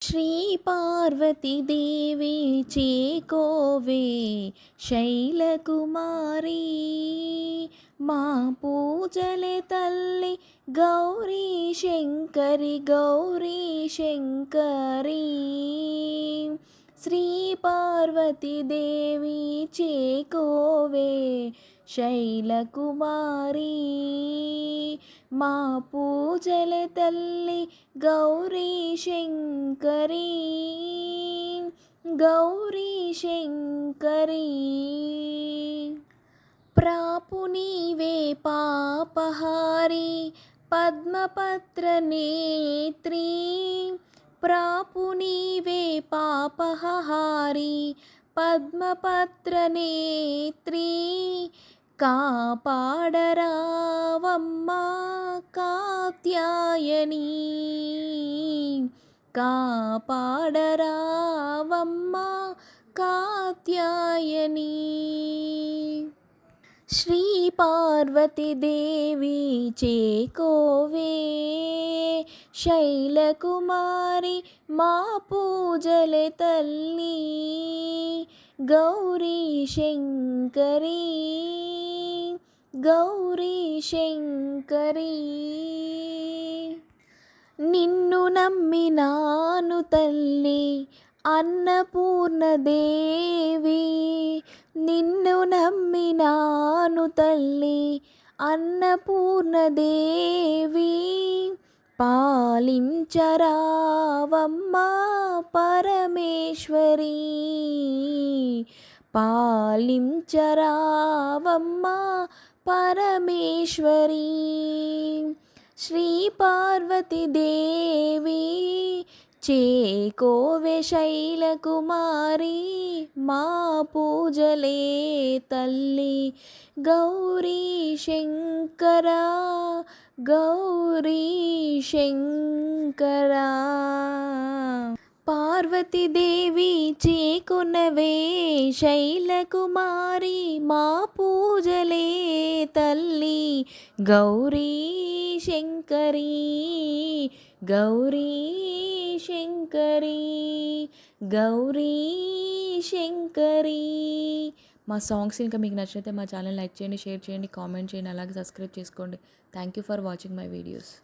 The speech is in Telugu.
శ్రీ పార్వతీ దేవి చేకోవే శైలకుమారి మా పూజలే తల్లి గౌరీ శంకరి గౌరీ శంకరి శ్రీ పార్వతీ దేవి చేకోవే శైలకుమారి మా పూజలే తల్లి గౌరీ శంకరి గౌరీ శంకరి ప్రాపు నీవే పాపహారి పద్మపత్ర నేత్రి ప్రాపు నీవే పాపహారి పద్మపత్ర నేత్రి కాపాడరావమ్మా కాత్యాయని కాపాడరావమ్మా కాత్యాయని శ్రీ పార్వతీ దేవి చేకోవే శైలకుమారి మా పూజలే తల్లి గౌరీ శంకరి గౌరీ శంకరి నిన్ను నమ్మినాను తల్లి అన్నపూర్ణదేవి నిన్ను నమ్మినాను తల్లి అన్నపూర్ణదేవి పాలించరావమ్మా పరమేశ్వరి పాలించరావమ్మా పరమేశ్వరి శ్రీ పార్వతీ దేవి చేకోవే శైలకుమారి మా పూజలే తల్లి గౌరీ శంకర గౌరీ శంకర పార్వతీదేవి చేకొనవే శైలకుమారి మా పూజలే తల్లి గౌరీ శంకరి గౌరీ శంకరి గౌరీ శంకరి. మా సాంగ్స్ ఇంకా మీకు నచ్చితే మా ఛానల్ లైక్ చేయండి, షేర్ చేయండి, కామెంట్ చేయండి, అలాగే సబ్స్క్రైబ్ చేసుకోండి. Thank you for watching my videos.